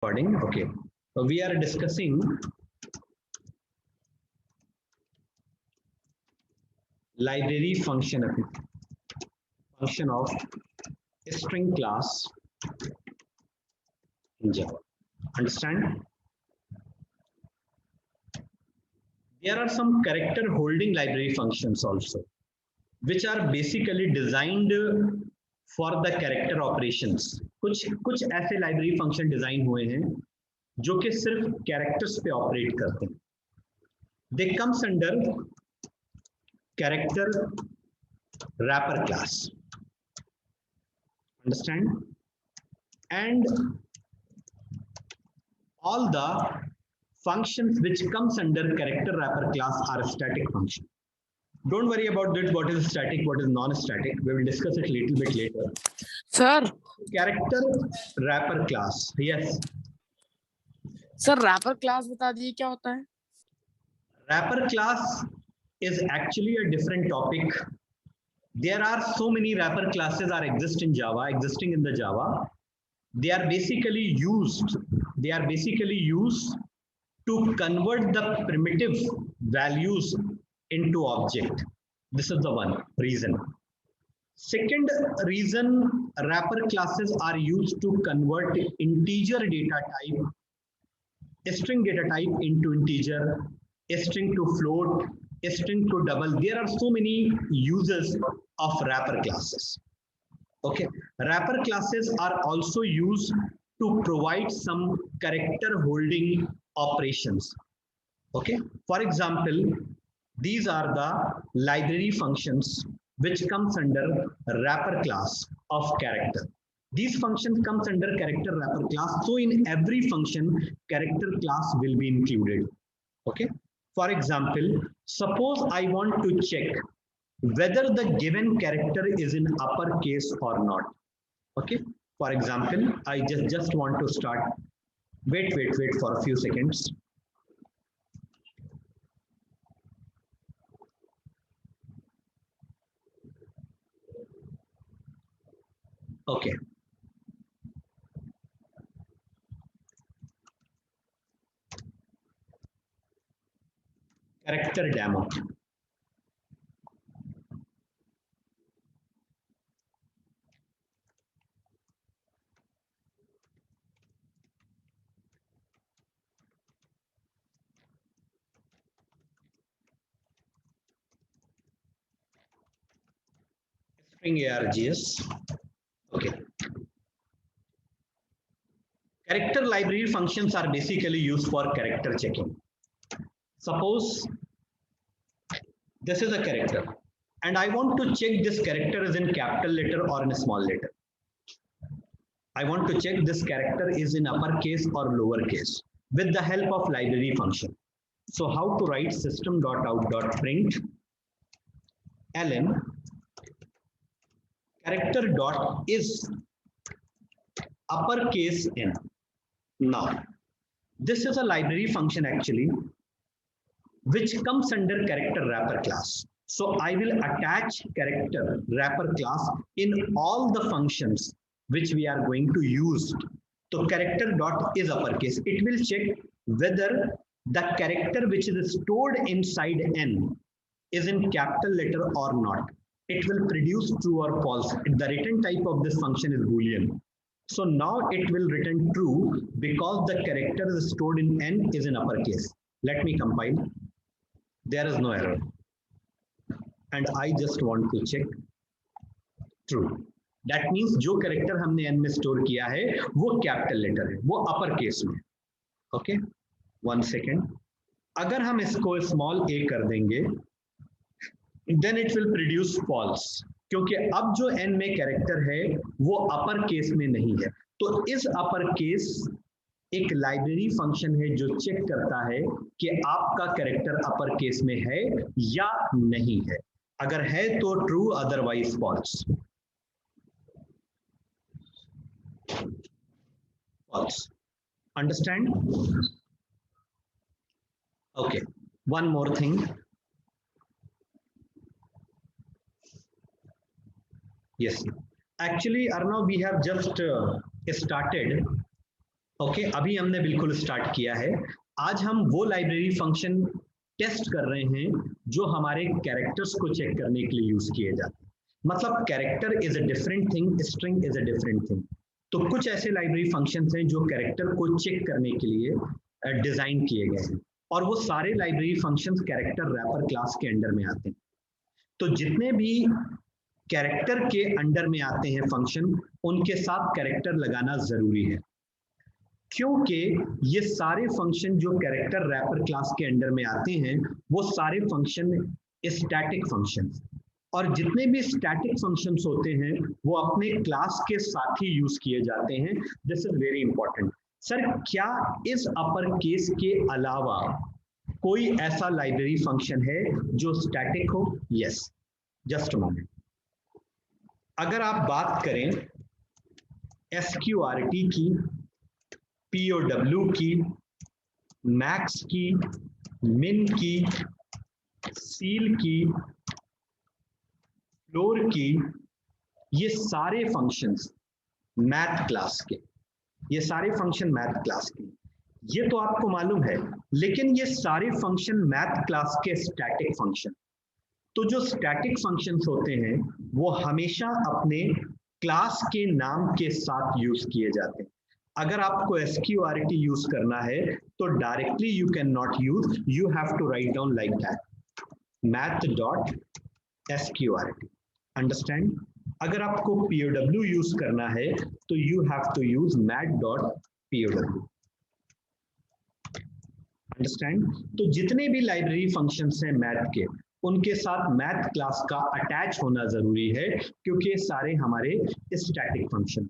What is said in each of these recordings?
Recording. Okay. We are discussing library function of string class in Java. Understand? There are some character holding library functions also, which are basically designed for the character operations. कुछ ऐसे library function design हुए हैं जो कि सिर्फ characters पे operate करते हैं. They comes under character wrapper class. Understand? And all the functions which comes under character wrapper class are static function. Don't worry about it, what is static, what is non-static. We will discuss it a little bit later. Sir. Character wrapper class. Yes. Sir, wrapper class बता दीजिए क्या होता है? Wrapper class is actually a different topic. There are so many wrapper classes are existing in the Java. They are basically used to convert the primitive values into object. This is the one reason. Second reason, wrapper classes are used to convert integer data type, string data type into integer, string to float, string to double. There are so many uses of wrapper classes. Okay, wrapper classes are also used to provide some character holding operations. Okay, for example, these are the library functions which comes under wrapper class of character. These functions comes under character wrapper class. So in every function, character class will be included. Okay, for example, suppose I want to check whether the given character is in uppercase or not. Okay, for example, I just want to start. Wait for a few seconds. Okay. Character demo. String args. Okay. Character library functions are basically used for character checking. Suppose this is a character and I want to check this character is in capital letter or in small letter. I want to check this character is in uppercase or lowercase with the help of library function. So how to write system.out.print ln character dot is uppercase n. Now, this is a library function actually, which comes under character wrapper class. So I will attach character wrapper class in all the functions which we are going to use. So character dot is uppercase. It will check whether the character which is stored inside n is in capital letter or not. It will produce true or false. The return type of this function is Boolean. So now it will return true because the character is stored in n is in uppercase. Let me compile. There is no error. And I just want to check true. That means जो character हमने n में store किया है वो capital letter है, वो uppercase में. Okay, 1 second. अगर हम इसको small a कर देंगे, then it will produce false. क्योंकि अब जो n में कैरेक्टर है वो अपर केस में नहीं है. तो इस अपर केस एक लाइब्रेरी फंक्शन है जो चेक करता है कि आपका कैरेक्टर अपर केस में है या नहीं है. अगर है तो true, otherwise false. False. Understand? Okay, one more thing. Yes, actually, Arnav, we have just started okay अभी हमने बिल्कुल स्टार्ट किया है। आज हम वो लाइब्रेरी फंक्शन टेस्ट कर रहे हैं जो हमारे कैरेक्टर्स को चेक करने के लिए यूज किए जाते हैं। मतलब character is a different thing, string is a different thing. तो कुछ ऐसे लाइब्रेरी फंक्शंस हैं जो कैरेक्टर को चेक करने के लिए डिजाइन किए गए हैं, और वो सारे library functions character wrapper class के अंडर में आते हैं। तो जितने भी कैरेक्टर के अंडर में आते हैं फंक्शन, उनके साथ कैरेक्टर लगाना जरूरी है, क्योंकि ये सारे फंक्शन जो कैरेक्टर रैपर क्लास के अंडर में आते हैं वो सारे फंक्शन स्टैटिक फंक्शंस, और जितने भी स्टैटिक फंक्शंस होते हैं वो अपने क्लास के साथ ही यूज किए जाते हैं। This is very important. Sir क्या इस अपर केस के अलावा कोई ऐसा लाइब्रेरी फंक्शन है जो स्टैटिक हो? Yes, just a moment. अगर आप बात करें SQRT की, POW की, मैक्स की, मिन की, सील की, फ्लोर की, ये सारे फंक्शंस मैथ क्लास के, ये सारे फंक्शन मैथ क्लास के, ये तो आपको मालूम है। लेकिन ये सारे फंक्शन मैथ क्लास के स्टैटिक फंक्शन, तो जो स्टैटिक फंक्शंस होते हैं वो हमेशा अपने क्लास के नाम के साथ यूज किए जाते हैं। अगर आपको SQRT यूज करना है तो directly you can not use, you have to write down like that, math.sqrt। Understand? अगर आपको POW यूज करना है तो you have to use math.pow। Understand? तो जितने भी लाइब्रेरी फंक्शंस हैं मैथ के, उनके साथ मैथ क्लास का अटैच होना जरूरी है, क्योंकि ये सारे हमारे static function,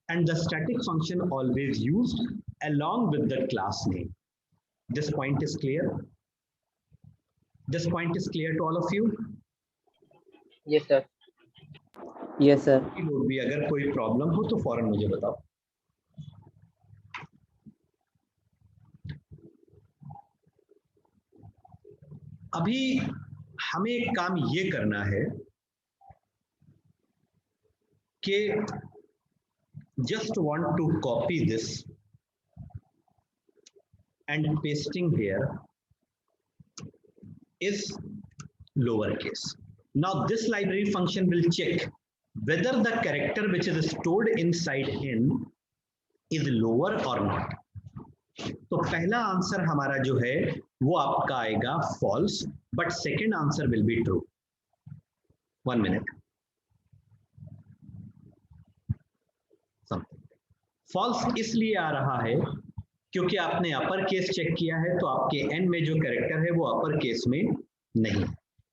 and the static function always used along with the class name. This point is clear? This point is clear to all of you? Yes sir. Yes sir. भी अगर कोई प्रॉब्लम हो तो फौरन मुझे बताओ। अभी हमें एक काम ये करना है कि just want to copy this and pasting here is lowercase. Now this library function will check whether the character which is stored inside n is lower or not. तो पहला आंसर हमारा जो है वो आपका आएगा false, but second answer will be true. 1 minute. False इसलिए आ रहा है क्योंकि आपने अपर केस चेक किया है, तो आपके एन में जो कैरेक्टर है वो अपर केस में नहीं है।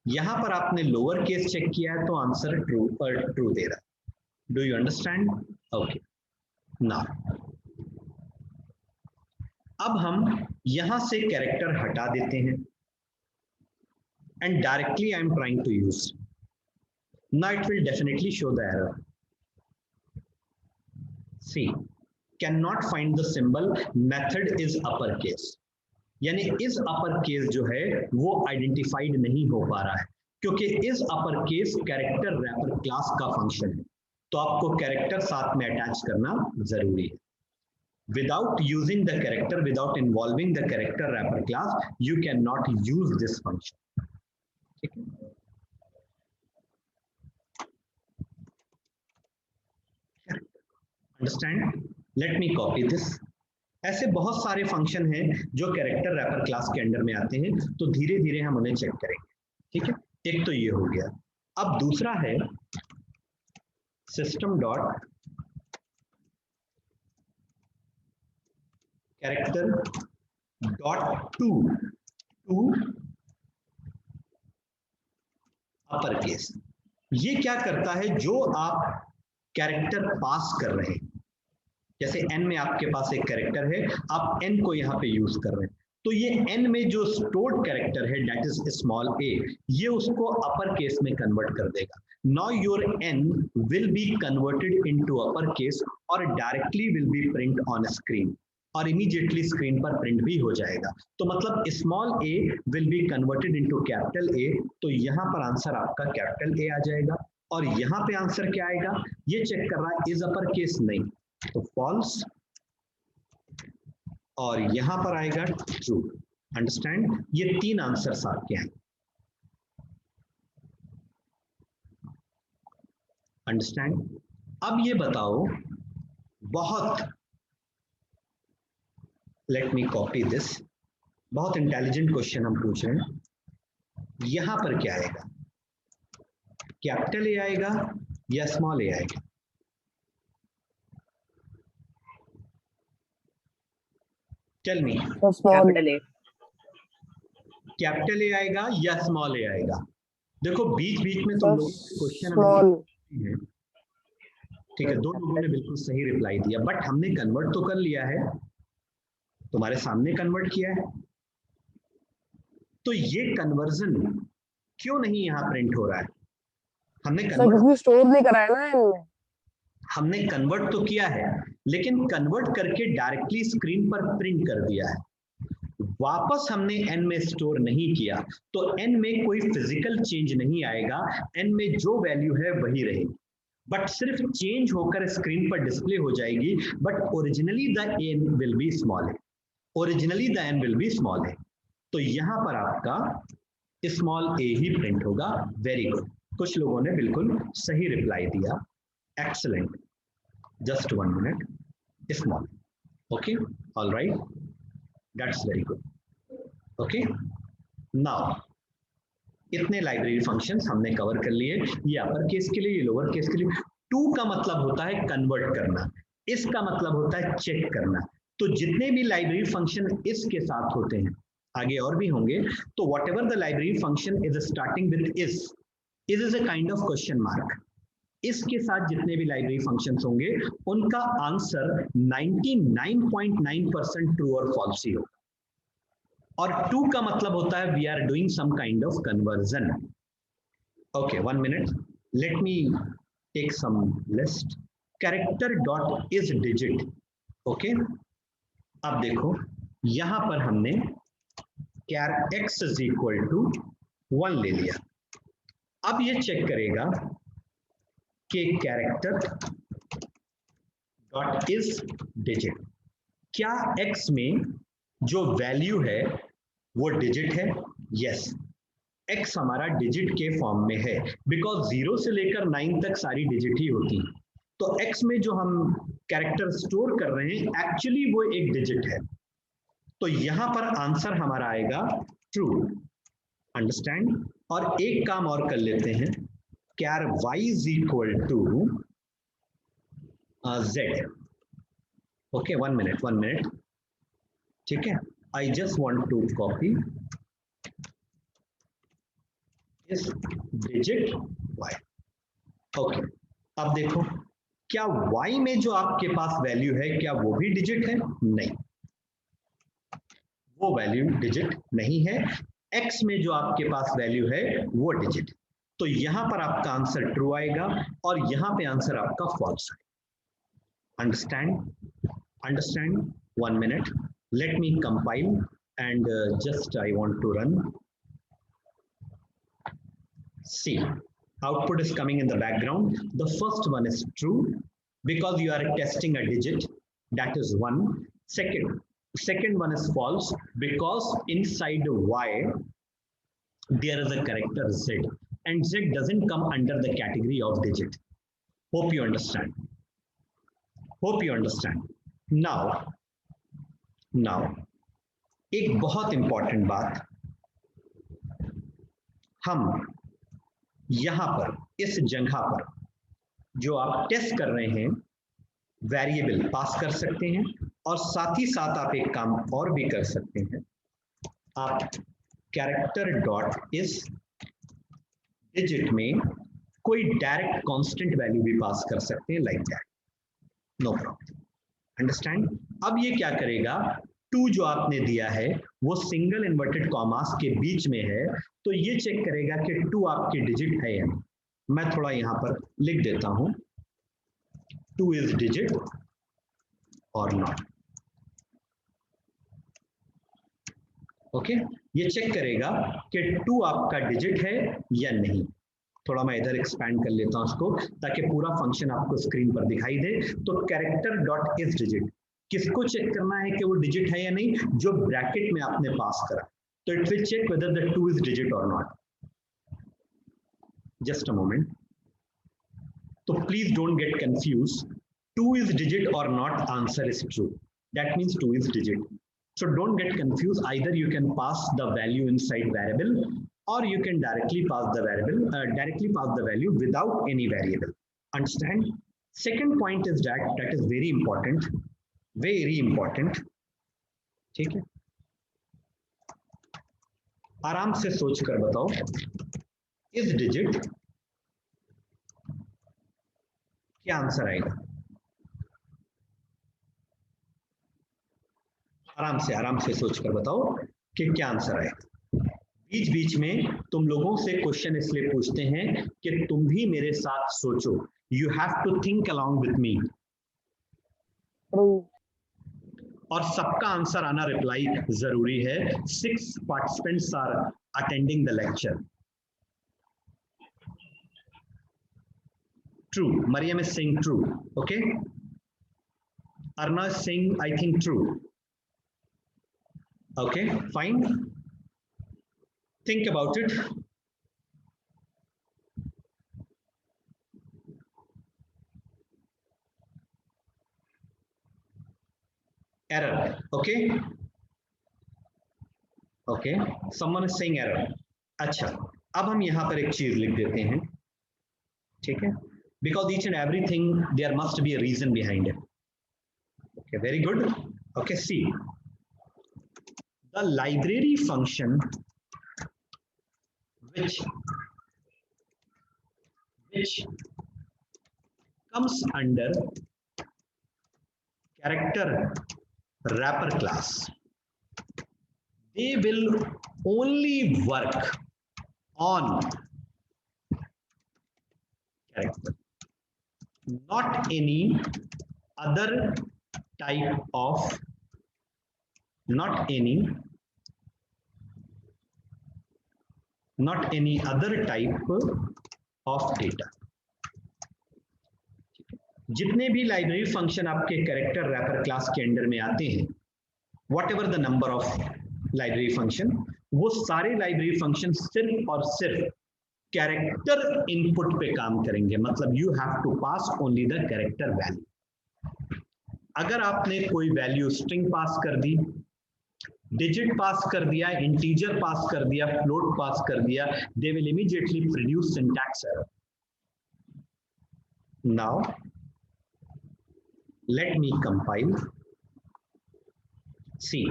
यहां पर आपने लोअर केस चेक किया है तो आंसर ट्रू दे रहा है। Do you understand? Okay, now अब हम यहां से कैरेक्टर हटा देते हैं and directly I am trying to use, now it will definitely show the error. See cannot find the symbol, method is uppercase, यानी इस अपर केस जो है वो आइडेंटिफाइड नहीं हो पा रहा है, क्योंकि इस upper case character wrapper class का फंक्शन है, तो आपको कैरेक्टर साथ में अटैच करना जरूरी है। Without using the character, without involving the character wrapper class, you can not use this function. ठीक है, understand? Let me copy this. ऐसे बहुत सारे फंक्शन हैं जो कैरेक्टर रैपर क्लास के अंडर में आते हैं, तो धीरे धीरे हम उन्हें चेक करेंगे। ठीक है, एक तो ये हो गया। अब दूसरा है system dot character dot to upper case. ये क्या करता है, जो आप कैरेक्टर पास कर रहे हैं, जैसे n में आपके पास एक कैरेक्टर है, आप n को यहाँ पे यूज कर रहे हैं, तो ये n में जो स्टोर्ड कैरेक्टर है दैट इज स्मॉल a, ये उसको अपर केस में कन्वर्ट कर देगा। Now your n will be converted into upper case और directly will be print on screen, और इमीडिएटली स्क्रीन पर प्रिंट भी हो जाएगा। तो मतलब small a will be converted into capital A, तो यहाँ पर आंसर आपका कैपिटल A आ जाएगा। और यहाँ पे आंसर क्या आएगा, ये चेक कर रहा है इज अपर केस, नहीं, तो फॉल्स। और यहां पर आएगा ट्रू। अंडरस्टैंड? ये 3 आंसर्स आपके हैं। अंडरस्टैंड? अब ये बताओ, बहुत, लेट मी कॉपी दिस, बहुत इंटेलिजेंट क्वेश्चन हम पूछ रहे हैं। यहां पर क्या आएगा? कैपिटल ए आएगा या स्मॉल ए आएगा? Tell me. So small. Capital A. Capital A आएगा या स्मॉल ए आएगा? देखो बीच बीच में तुम So लोग क्वेश्चन small. है, ठीक है, 2 लोगों ने बिल्कुल सही रिप्लाई दिया, बट हमने कन्वर्ट तो कर लिया है, तुम्हारे सामने कन्वर्ट किया है। तो ये कन्वर्जन क्यों नहीं यहाँ प्रिंट हो रहा है? हमने सर कन्वर्ट क्योंकि स्टोर नहीं करा है ना इनमें। हमने कन्वर्ट तो किया है, लेकिन कन्वर्ट करके डायरेक्टली स्क्रीन पर प्रिंट कर दिया है। वापस हमने एन में स्टोर नहीं किया, तो एन में कोई फिजिकल चेंज नहीं आएगा, एन में जो वैल्यू है वही रहेगी, बट सिर्फ चेंज होकर स्क्रीन पर डिस्प्ले हो जाएगी, but originally the N will be small है। Originally the N will be small है। तो यहां पर आपका स्मॉल ए ही प्रिंट होगा। वेरी गुड, कुछ लोगों ने बिल्कुल सही रिप्लाई दिया। Excellent, just 1 minute. Small, okay, all right, that's very good. Okay, now इतने लाइब्रेरी फंक्शंस हमने कवर कर लिए। ये अपर केस के लिए, ये लोअर केस के लिए। टू का मतलब होता है कन्वर्ट करना, इसका मतलब होता है चेक करना। तो जितने भी लाइब्रेरी फंक्शन इसके साथ होते हैं, आगे और भी होंगे, तो whatever the library function is starting with is a kind of question mark. इसके साथ जितने भी लाइब्रेरी फंक्शंस होंगे, उनका आंसर 99.9% ट्रू और फॉल्स ही होगा। और टू का मतलब होता है we are doing some kind of conversion. Okay, 1 minute, let me take some list. Character dot is digit. Okay, अब देखो यहां पर हमने char x is equal to 1 ले लिया। अब ये चेक करेगा कि कैरेक्टर डॉट इज डिजिट, क्या x में जो वैल्यू है वो डिजिट है? यस, x हमारा डिजिट के फॉर्म में है, बिकॉज 0 से लेकर 9 तक सारी डिजिट ही होती हैं। तो x में जो हम कैरेक्टर स्टोर कर रहे हैं, एक्चुअली वो एक डिजिट है। तो यहां पर आंसर हमारा आएगा ट्रू। अंडरस्टैंड? और एक काम और कर लेते हैं, char y is equal to z। Okay, 1 minute, ठीक है, I just want to copy is digit y। Okay, अब देखो, क्या y में जो आपके पास वैल्यू है, क्या वो भी डिजिट है? नहीं, वो वैल्यू डिजिट नहीं है। x में जो आपके पास वैल्यू है वो डिजिट। तो यहां पर आपका आंसर ट्रू आएगा और यहां पे आंसर आपका फॉल्स आएगा। Understand? 1 minute, let me compile and just I want to run. See, output is coming in the background. The first one is true because you are testing a digit, that is 1. Second one is false because inside y there is a character z, and z doesn't come under the category of digit. Hope you understand. Now एक बहुत important बात, हम यहां पर इस जगह पर जो आप टेस्ट कर रहे हैं, वेरिएबल पास कर सकते हैं, और साथ ही साथ आप एक काम और भी कर सकते हैं, आप कैरेक्टर डॉट इस डिजिट में कोई डायरेक्ट कांस्टेंट वैल्यू भी पास कर सकते हैं, like that, no problem. Understand? अब ये क्या करेगा, 2 जो आपने दिया है वो सिंगल इन्वर्टेड कॉमास के बीच में है, तो ये चेक करेगा कि 2 आपकी डिजिट है या नहीं। मैं थोड़ा यहां पर लिख देता हूं, 2 इज डिजिट और नॉट। ओके, ये चेक करेगा कि 2 आपका डिजिट है या नहीं। थोड़ा मैं इधर एक्सपैंड कर लेता हूं उसको, ताकि पूरा फंक्शन आपको स्क्रीन पर दिखाई दे। तो कैरेक्टर डॉट इज डिजिट, किसको चेक करना है कि वो डिजिट है या नहीं? जो ब्रैकेट में आपने पास करा, तो it will check whether the 2 is digit और not. Just a moment. So please don't get confused. 2 is digit or not, answer is true. That means 2 is digit. So don't get confused. Either you can pass the value inside variable, or you can directly pass the value without any variable. Understand? Second point is that is very important. Very important. ठीक है? आराम से सोच कर बताओ. Is digit, क्या answer आएगा? आराम से सोच कर बताओ कि क्या आंसर आएगा. बीच बीच में तुम लोगों से क्वेश्चन इसलिए पूछते हैं कि तुम भी मेरे साथ सोचो. You have to think along with me. और सबका आंसर आना रिप्लाई जरूरी है. 6 participants are attending the lecture. True. Mariam is saying true. Okay. Arna is saying, I think true. Okay, fine. Think about it. Error. Okay. Okay. Someone is saying error. अच्छा, अब हम यहाँ पर एक चीज लिख देते हैं. ठीक है? Because each and everything, there must be a reason behind it. Okay, very good. Okay, see. The library function which comes under character wrapper class, they will only work on character, not any other type of data. जितने भी library function आपके character wrapper class के under में आते हैं, whatever the number of library function, वो सारे library function सिर्फ और सिर्फ कैरेक्टर इनपुट पे काम करेंगे. मतलब you have to pass only the character value. अगर आपने कोई वैल्यू स्ट्रिंग पास कर दी, डिजिट पास कर दिया, इंटीजर पास कर दिया, फ्लोट पास कर दिया, they will immediately produce syntax error. Now let me compile. See,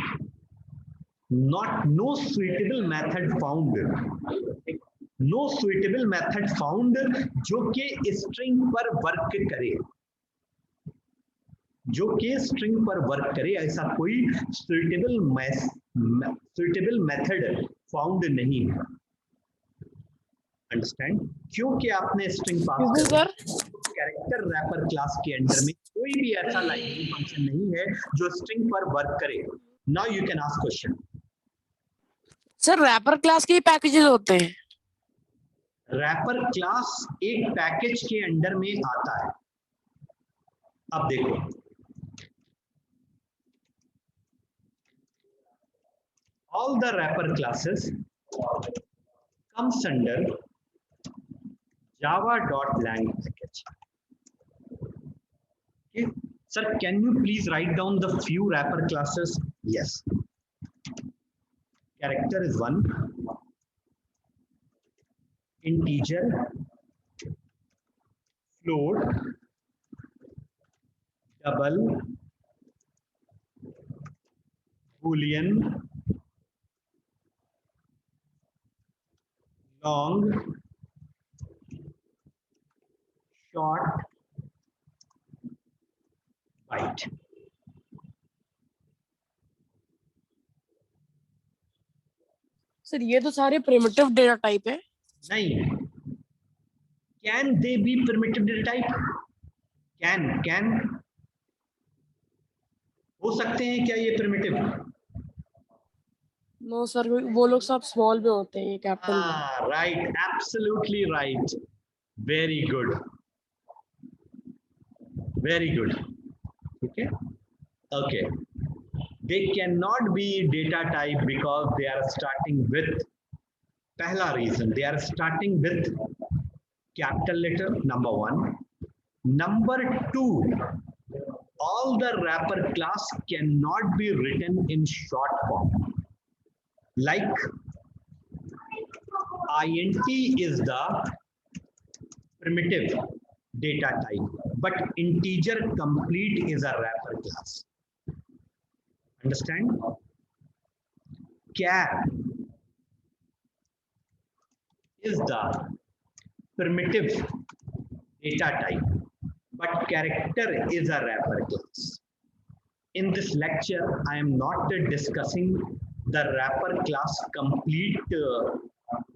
no suitable method found. No suitable method found जो कि string पर वर्क करे, ऐसा कोई suitable method found नहीं है. अंडरस्टैंड? क्योंकि आपने स्ट्रिंग पास कर कैरेक्टर रैपर क्लास के अंडर में कोई भी ऐसा लाइब्रेरी फंक्शन नहीं है जो स्ट्रिंग पर वर्क करे. Now you can ask question. Sir wrapper class के पैकेजेस होते हैं. रैपर क्लास एक पैकेज के अंडर में आता है. अब देखो, all the wrapper classes comes under java.lang package. Okay. Sir, can you please write down the few wrapper classes? Yes. Character is one. Integer, float, double, boolean, long, short, byte. Sir ये तो सारे primitive data type है. नहीं. Can they be primitive data type? Can हो सकते हैं क्या ये प्रिमिटिव? नो सर, वो लोग सब स्मॉल में होते हैं, ये कैपिटल में. Right, absolutely right. Very good, very good. ठीक है. Okay, they cannot be data type because they are starting with, pehla reason, they are starting with capital letter, number one. Number two, all the wrapper class cannot be written in short form. Like int is the primitive data type, but integer complete is a wrapper class. Understand? Char is the primitive data type, but character is a wrapper class. In this lecture, I am not discussing the wrapper class complete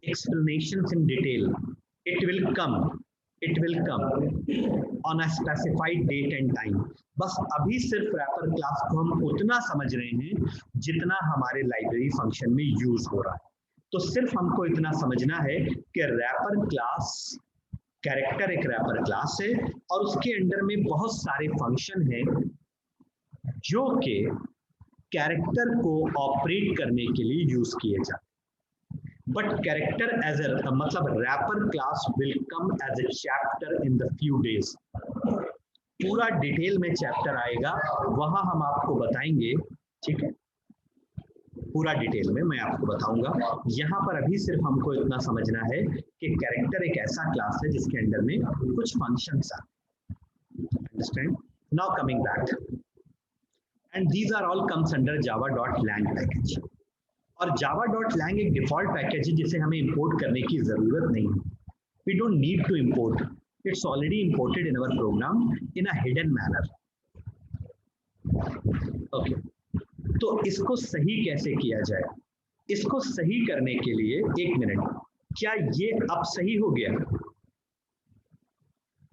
explanations in detail. It will come on a specified date and time. बस अभी सिर्फ wrapper class को हम उतना समझ रहे हैं जितना हमारे लाइब्रेरी फंक्शन में यूज हो रहा है. तो सिर्फ हमको इतना समझना है कि रैपर क्लास, कैरेक्टर एक रैपर क्लास है और उसके अंडर में बहुत सारे फंक्शन हैं जो कि कैरेक्टर को ऑपरेट करने के लिए यूज किए जाते हैं. बट कैरेक्टर एज ए मतलब wrapper class will come as a chapter in the few days. पूरा डिटेल में चैप्टर आएगा, वहां हम आपको बताएंगे. ठीक है, पूरा डिटेल में मैं आपको बताऊंगा. यहाँ पर अभी सिर्फ हमको इतना समझना है कि कैरेक्टर एक ऐसा क्लास है जिसके अंडर में कुछ फंक्शंस आते हैं. Understand? Now coming back, and these are all comes under java.lang package. और java.lang एक डिफॉल्ट पैकेज है जिसे हमें इंपोर्ट करने की जरूरत नहीं है. We don't need to import, it's already imported in our program in a hidden manner. Okay, तो इसको सही कैसे किया जाए? इसको सही करने के लिए एक मिनट, क्या ये अब सही हो गया?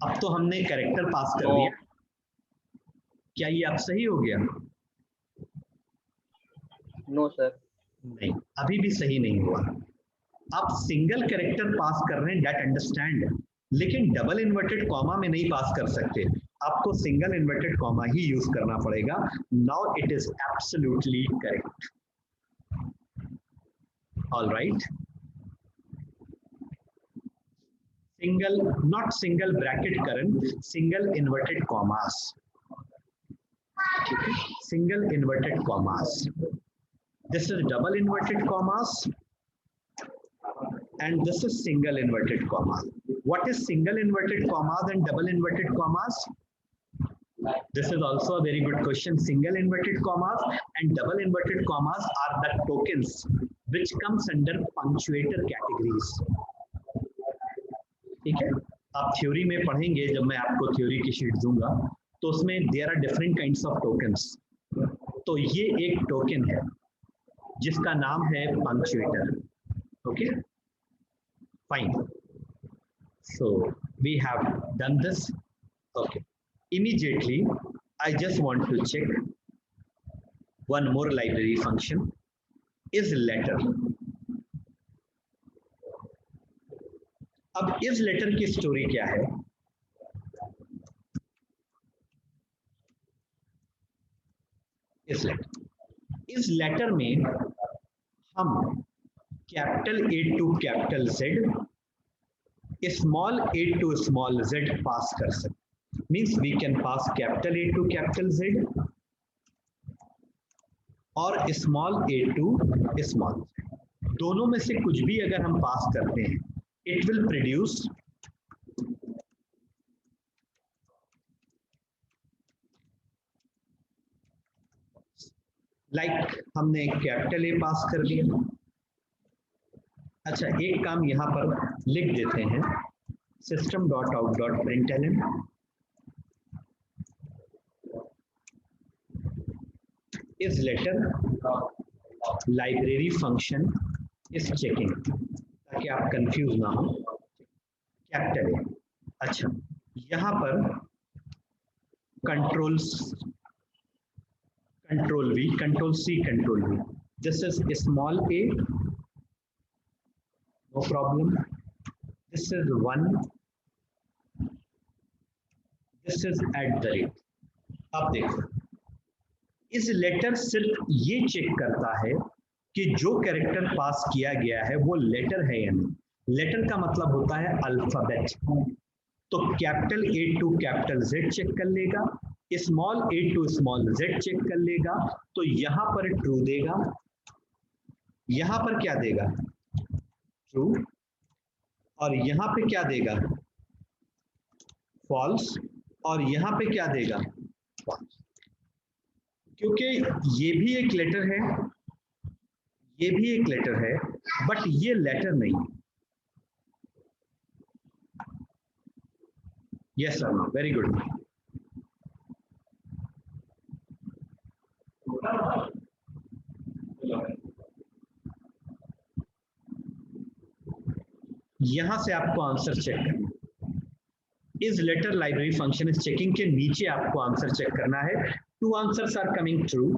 अब तो हमने कैरेक्टर पास कर दिया, क्या ये अब सही हो गया? No sir. नहीं, अभी भी सही नहीं हुआ. आप सिंगल कैरेक्टर पास कर रहे हैं, डेट अंडरस्टैंड, लेकिन डबल इन्वर्टेड कॉमा में नहीं पास कर सकते. आपको सिंगल इन्वर्टेड कॉमा ही यूज करना पड़ेगा. Now it is absolutely correct. All right, single, not single bracket current, single inverted commas. Single inverted commas. This is double inverted commas and this is single inverted commas. What is single inverted commas and double inverted commas? This is also a very good question. Single inverted commas and double inverted commas are the tokens which comes under punctuator categories. ठीक है, आप theory में पढ़ेंगे, जब मैं आपको theory की sheet दूंगा तो उसमें there are different kinds of tokens. तो ये एक टोकन है जिसका नाम है punctuator. Okay, fine. So we have done this. Okay, immediately I just want to check one more library function, is letter. अब is letter की स्टोरी क्या है? इस लेटर में हम capital A to capital Z, small a to small z पास कर सकते. Means we can pass capital A to capital Z और small a to small z. दोनों में से कुछ भी अगर हम पास करते हैं, इट विल प्रोड्यूस लाइक हमने कैपिटल A पास कर दिया. अच्छा, एक काम यहाँ पर लिख देते हैं, system.out.println is letter library function is checking, ताकि आप कंफ्यूज ना हो. Capital A. अच्छा, यहाँ पर control V, control C, control V. This is small a, no problem. This is 1. This is at the rate. अब देखो, इस लेटर सिर्फ ये चेक करता है कि जो कैरेक्टर पास किया गया है वो लेटर है या नहीं। लेटर का मतलब होता है अल्फाबेट। तो capital A to capital Z check कर लेगा, small A to small Z check कर लेगा, तो यहां पर ट्रू देगा, यहां पर क्या देगा, ट्रू, और यहां पे क्या देगा, फॉल्स, और यहां पे क्या देगा, फॉल्स। क्योंकि ये भी एक लेटर है, ये भी एक लेटर है, बट ये लेटर नहीं है। Yes sir, very good. यहां से आपको आंसर चेक करना, इस लेटर लाइब्रेरी फंक्शन इस चेकिंग के नीचे आपको आंसर चेक करना है। 2 answers are coming true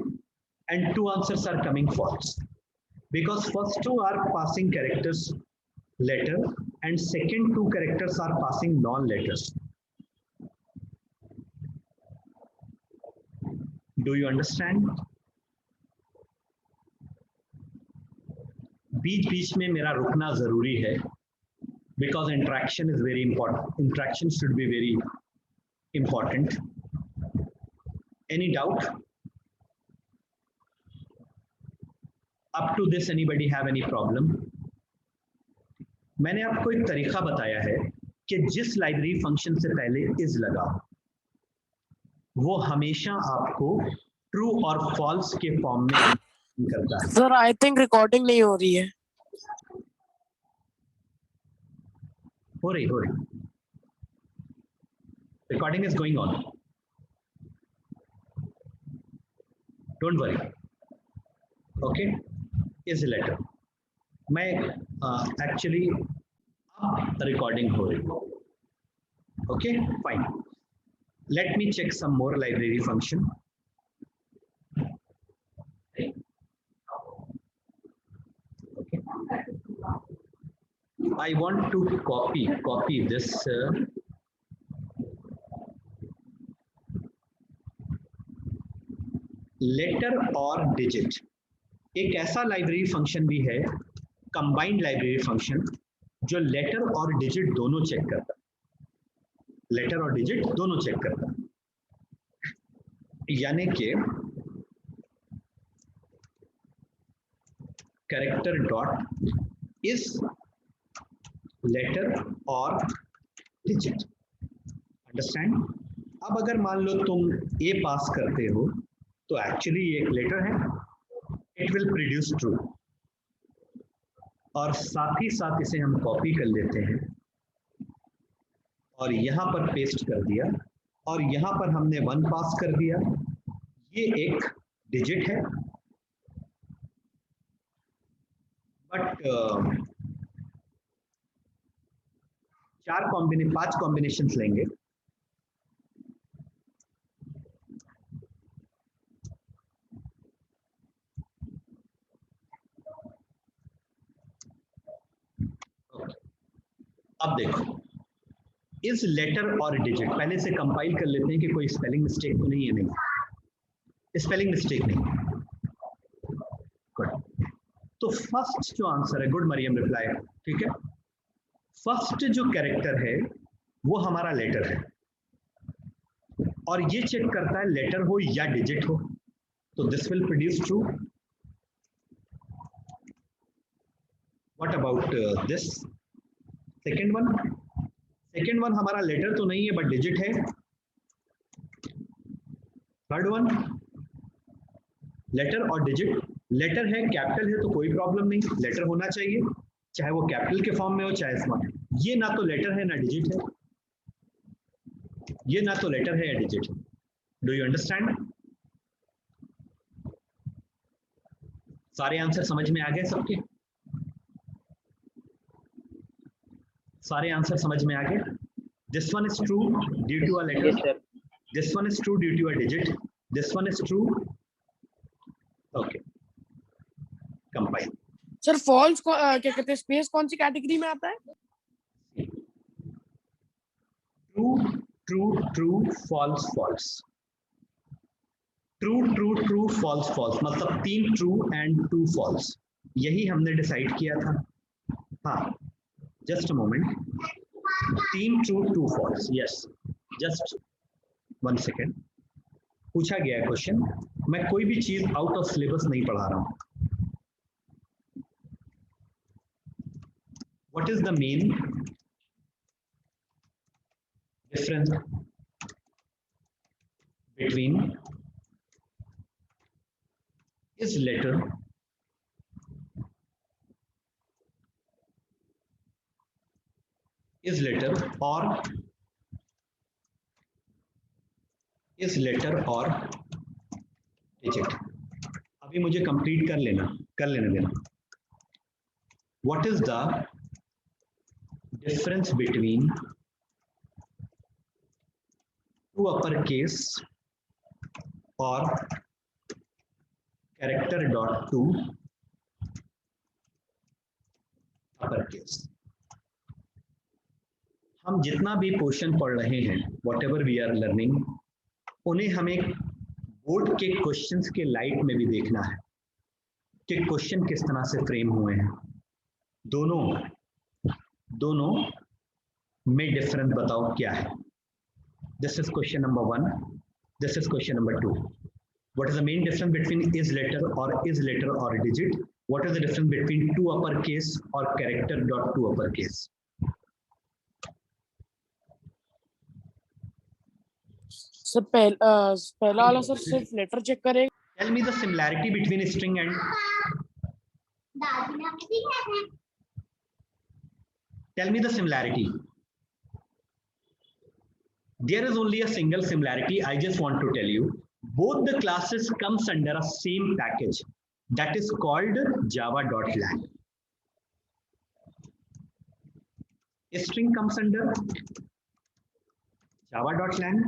and 2 answers are coming false, because first 2 are passing characters letter and second 2 characters are passing non letters. Do you understand? बीच बीच में मेरा रुकना जरूरी है, because interaction is very important. Interaction should be very important. Any doubt? Up to this, anybody have any problem? मैंने आपको एक तरीका बताया है कि जिस लाइब्रेरी फंक्शन से पहले इज लगा वो हमेशा आपको ट्रू और फॉल्स के फॉर्म में करता है। सर आई थिंक रिकॉर्डिंग नहीं हो रही है। हो रही recording is going on, don't worry. Okay, is letter मैं एक्चुअली रिकॉर्डिंग हो रही। Okay fine, let me check some more library function. Okay. I want to copy this letter और digit। एक ऐसा लाइब्रेरी फंक्शन भी है, कंबाइंड लाइब्रेरी फंक्शन, जो letter और डिजिट दोनों चेक करता है, लेटर और डिजिट दोनों चेक करता है। यानी कि कैरेक्टर डॉट इज लेटर और डिजिट, अंडरस्टैंड। अब अगर मान लो तुम ए पास करते हो तो एक्चुअली ये एक लेटर है, इट विल प्रोड्यूस ट्रू, और साथ ही साथ इसे हम कॉपी कर लेते हैं और यहां पर पेस्ट कर दिया, और यहां पर हमने 1 पास कर दिया, ये एक डिजिट है। बट 5 कॉम्बिनेशंस लेंगे। अब देखो, इस लेटर और डिजिट पहले से कंपाइल कर लेते हैं कि कोई स्पेलिंग मिस्टेक तो नहीं है। नहीं, स्पेलिंग मिस्टेक नहीं। गुड। तो फर्स्ट जो आंसर है, गुड मरियम रिप्लाई, ठीक है। फर्स्ट जो कैरेक्टर है वो हमारा लेटर है, और ये चेक करता है लेटर हो या डिजिट हो, तो this will produce true. What about this second one? Second one हमारा लेटर तो नहीं है बट डिजिट है। थर्ड वन लेटर और डिजिट, लेटर है कैपिटल है तो कोई प्रॉब्लम नहीं, लेटर होना चाहिए, चाहे वो कैपिटल के फॉर्म में हो चाहे स्मॉल। ये ना तो लेटर है ना डिजिट है, ये ना तो लेटर है या डिजिट है। Do you understand? सारे आंसर समझ में आ गए सबके? सारे आंसर समझ में आ गए? This one is true due to a letter, Yes, sir. This one is true due to a digit, this one is true. Okay, compile. Sir false को क्या कहते हैं, स्पेस कौन सी कैटेगरी में आता है? True true true, false false. True true true false false, मतलब 3 true and 2 false, यही हमने डिसाइड किया था। हाँ, just a moment, 3 true 2 false, yes, just 1 second. पूछा गया है क्वेश्चन, मैं कोई भी चीज आउट ऑफ सिलेबस नहीं पढ़ा रहा हूं। What is the main difference between is letter or digit? अभी मुझे कंप्लीट कर लेने देना। What is the difference between two uppercase or character dot to uppercase? हम जितना भी पोर्शन पढ़ रहे हैं, whatever we are learning, उन्हें हमें बोर्ड के क्वेश्चंस के लाइट में भी देखना है कि क्वेश्चन किस तरह से फ्रेम हुए हैं। दोनों में डिफरेंस बताओ क्या है। This is question number 1, this is question number 2। What is the main difference between is letter or digit? What is the difference between two uppercase or character dot to uppercase? Sir पहला वाला sir सिर्फ letter check करेगा। Tell me the similarity between string and tell me the similarity. There is only a single similarity. I just want to tell you, both the classes comes under a same package that is called java.lang. String comes under java.lang.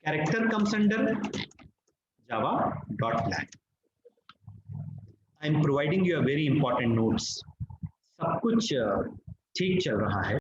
Character comes under java.lang. I am providing you a very important notes. सब कुछ ठीक चल रहा है।